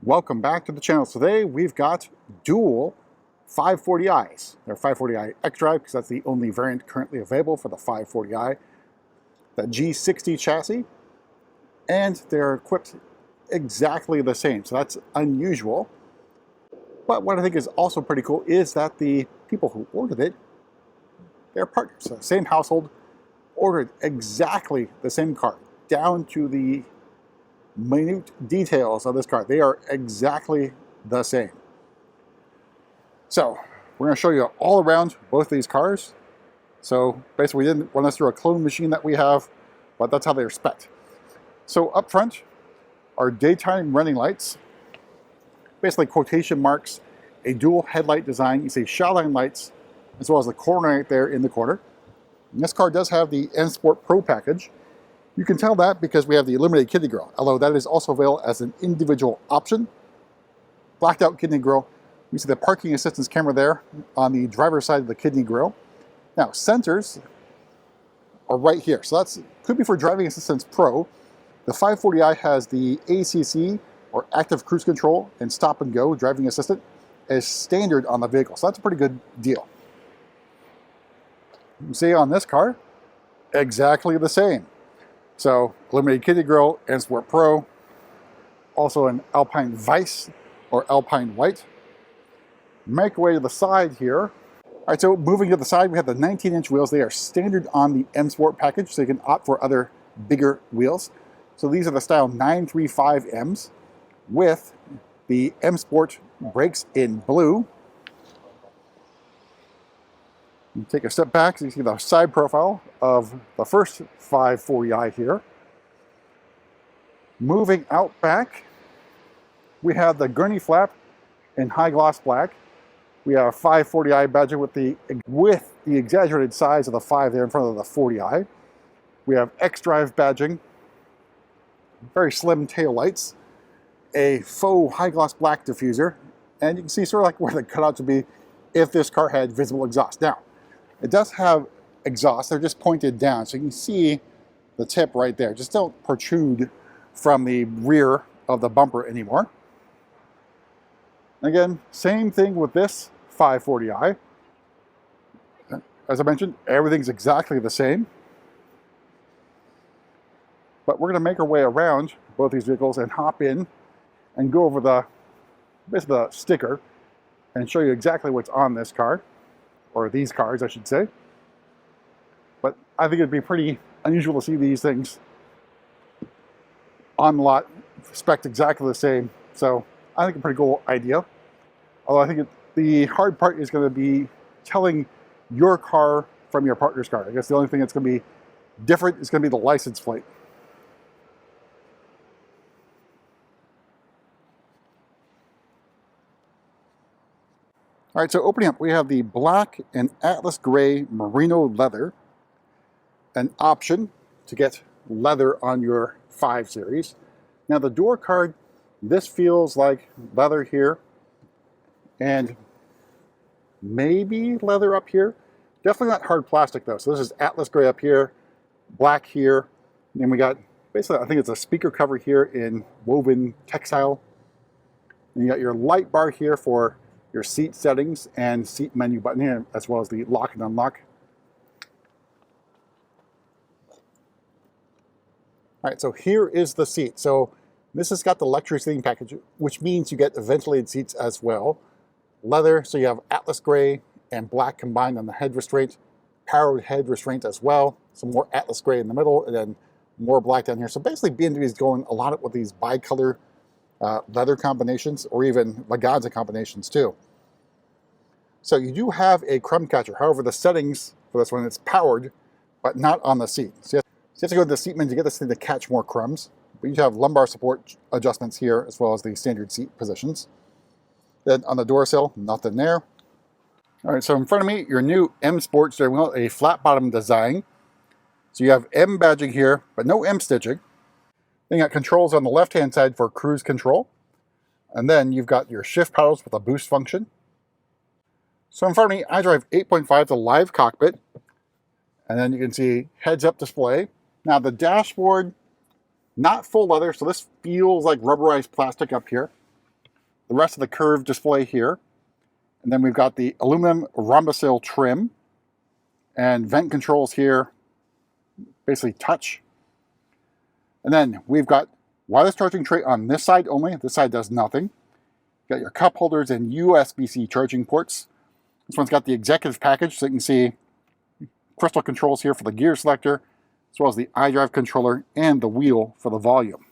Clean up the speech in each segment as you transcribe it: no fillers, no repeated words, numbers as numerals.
Welcome back to the channel. Today we've got dual 540i's. They're 540i xDrive because that's the only variant currently available for the 540i. The G60 chassis, and they're equipped exactly the same, so that's unusual. But what I think is also pretty cool is that the people who ordered it, they're partners. So same household ordered exactly the same car, down to the minute details of this car. They are exactly the same. So we're going to show you all around both of these cars. So basically we didn't run this through a clone machine that we have, but that's how they're spec'd. So up front are daytime running lights, basically quotation marks, a dual headlight design. You see shotline lights, as well as the corner right there in the corner. And this car does have the M Sport Pro package. You can tell that because we have the illuminated kidney grille, although that is also available as an individual option. Blacked out kidney grille. You see the parking assistance camera there on the driver's side of the kidney grille. Now, sensors are right here. So that's could be for Driving Assistance Pro. The 540i has the ACC, or Active Cruise Control, and Stop and Go Driving Assistant as standard on the vehicle. So that's a pretty good deal. You can see on this car, exactly the same. So illuminated kidney grille, M Sport Pro, also an Alpine Vice or Alpine White. Make way to the side here. All right, so moving to the side, we have the 19-inch wheels. They are standard on the M Sport package, so you can opt for other bigger wheels. So these are the style 935Ms with the M Sport brakes in blue. You take a step back, so you see the side profile of the first 540i here. Moving out back, we have the gurney flap in high gloss black. We have a 540i badge with the exaggerated size of the 5 there in front of the 40i. We have xDrive badging, very slim tail lights, a faux high gloss black diffuser, and you can see sort of like where the cutouts would be if this car had visible exhaust. Now, it does have exhaust, they're just pointed down, so you can see the tip right there. Just don't protrude from the rear of the bumper anymore. Again, same thing with this 540i. As I mentioned, everything's exactly the same. But we're going to make our way around both these vehicles and hop in and go over basically the sticker and show you exactly what's on this car, or these cars, I should say. But I think it'd be pretty unusual to see these things on the lot, spec'd exactly the same. So I think a pretty cool idea. Although I think the hard part is going to be telling your car from your partner's car. I guess the only thing that's going to be different is going to be the license plate. All right, so opening up, we have the black and Atlas gray merino leather, an option to get leather on your 5 Series. Now the door card, this feels like leather here, and maybe leather up here. Definitely not hard plastic though. So this is Atlas gray up here, black here, and then we got basically, I think it's a speaker cover here in woven textile. And you got your light bar here for your seat settings and seat menu button here, as well as the lock and unlock. All right, so here is the seat. So this has got the luxury seating package, which means you get ventilated seats as well. Leather, so you have Atlas gray and black combined on the head restraint, powered head restraint as well. Some more Atlas gray in the middle, and then more black down here. So basically BMW is going a lot with these bicolor leather combinations, or even Laganza combinations too. So you do have a crumb catcher. However, the settings for this one, it's powered, but not on the seat. So you have to go to the seat menu to get this thing to catch more crumbs. But you have lumbar support adjustments here, as well as the standard seat positions. Then on the door sill, nothing there. All right, so in front of me, your new M Sport steering wheel, a flat bottom design. So you have M badging here, but no M stitching. Then you got controls on the left-hand side for cruise control. And then you've got your shift paddles with a boost function. So in front of me, iDrive 8.5, the live cockpit. And then you can see heads-up display. Now the dashboard, not full leather, so this feels like rubberized plastic up here. the rest of the curved display here. And then we've got the aluminum rhombosil trim and vent controls here, basically touch. And then we've got wireless charging tray on this side only. This side does nothing. Got your cup holders and USB-C charging ports. This one's got the executive package, so you can see crystal controls here for the gear selector, as well as the iDrive controller and the wheel for the volume.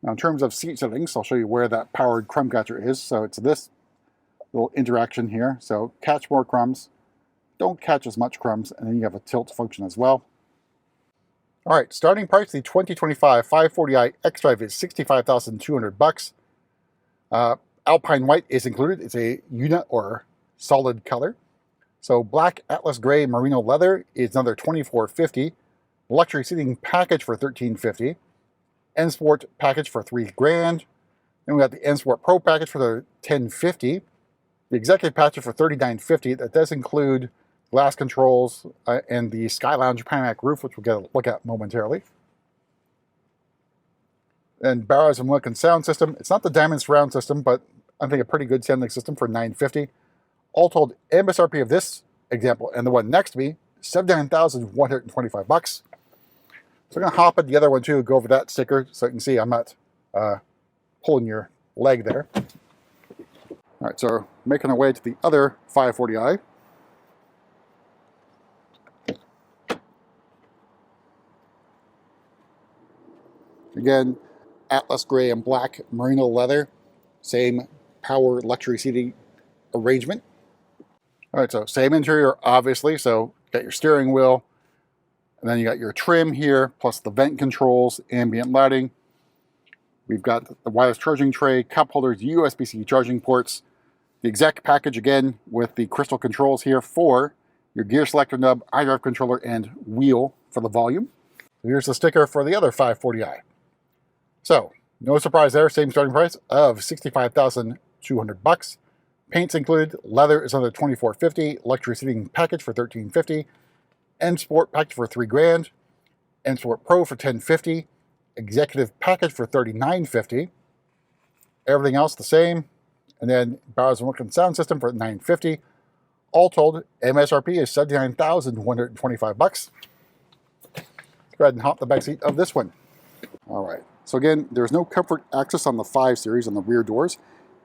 Now in terms of seat settings, I'll show you where that powered crumb catcher is. So it's this little interaction here. So catch more crumbs, don't catch as much crumbs, and then you have a tilt function as well. All right, starting price, the 2025 540i xDrive is $65,200. Alpine white is included. It's a unit or solid color. So black atlas gray merino leather is another $24.50. Luxury seating package for $13.50. N Sport package for $3,000. Then we got the N Sport Pro package for the $10.50. The executive package for $39.50. That does include glass controls and the Sky Lounge panoramic roof, which we'll get a look at momentarily. And Bowers and Wilkins sound system. It's not the Diamond surround system, but I think a pretty good sounding system for $950. All told, MSRP of this example and the one next to me, $79,125. So I'm going to hop at the other one too, go over that sticker so you can see I'm not pulling your leg there. All right, so making our way to the other 540i. Again, atlas gray and black merino leather, same power luxury seating arrangement. All right, so same interior, obviously. So you got your steering wheel, and then you got your trim here, plus the vent controls, ambient lighting. We've got the wireless charging tray, cup holders, USB-C charging ports, the exec package again with the crystal controls here for your gear selector nub, iDrive controller, and wheel for the volume. Here's the sticker for the other 540i. So, no surprise there, same starting price of $65,200. Paint's included, leather is another $24.50, luxury seating package for $13.50, N Sport package for $3,000, N Sport Pro for $10.50, executive package for $39.50, everything else the same, and then Bowers and Wilkins sound system for $950. All told, MSRP is $79,125. Let's go ahead and hop the back seat of this one. All right. So again, there's no comfort access on the 5 Series on the rear doors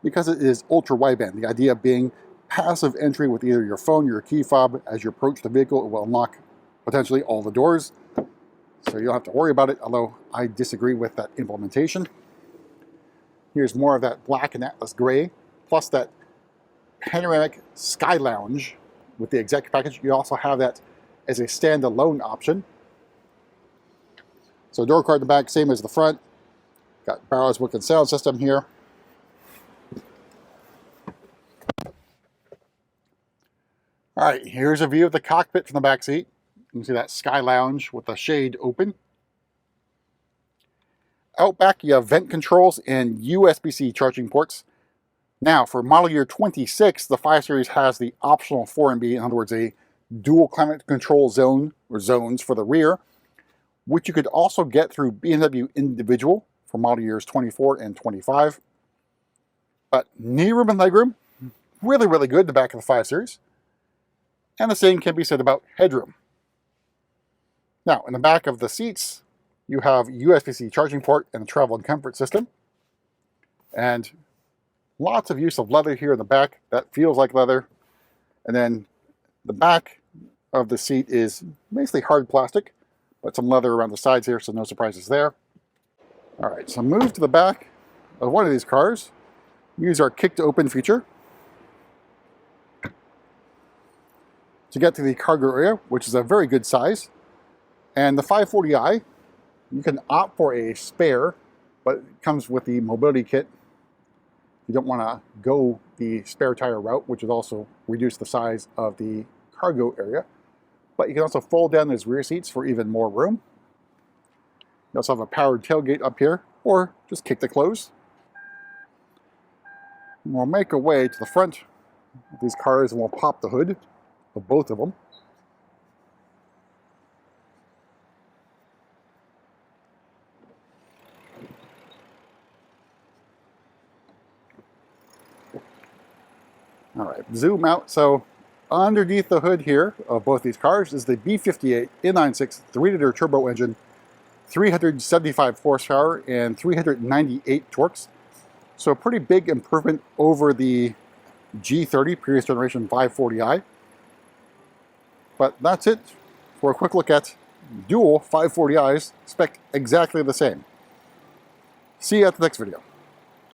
because it is ultra wideband. The idea being passive entry with either your phone or your key fob. As you approach the vehicle, it will unlock potentially all the doors. So you don't have to worry about it, although I disagree with that implementation. Here's more of that black and atlas gray, plus that panoramic Sky Lounge with the exec package. You also have that as a standalone option. So door card in the back, same as the front. Got Bowers Wilkins sound system here. All right, here's a view of the cockpit from the back seat. You can see that Sky Lounge with the shade open. Out back, you have vent controls and USB-C charging ports. Now, for model year 26, the 5 Series has the optional 4MB, in other words, a dual climate control zone or zones for the rear, which you could also get through BMW individual for model years 24 and 25. But knee room and legroom, really, really good in the back of the 5 Series. And the same can be said about headroom. Now, in the back of the seats, you have USB-C charging port and a travel and comfort system. And lots of use of leather here in the back. That feels like leather. And then the back of the seat is basically hard plastic, but some leather around the sides here, so no surprises there. All right, so move to the back of one of these cars. Use our kick to open feature to get to the cargo area, which is a very good size. And the 540i, you can opt for a spare, but it comes with the mobility kit. You don't want to go the spare tire route, which would also reduce the size of the cargo area. But you can also fold down those rear seats for even more room. You also have a powered tailgate up here, or just kick to close. And we'll make our way to the front of these cars and we'll pop the hood of both of them. All right, zoom out. So underneath the hood here of both these cars is the B58 inline-6 3-liter turbo engine, 375 horsepower and 398 torques. So a pretty big improvement over the G30 previous generation 540i. But that's it for a quick look at dual 540i's, spec exactly the same. See you at the next video.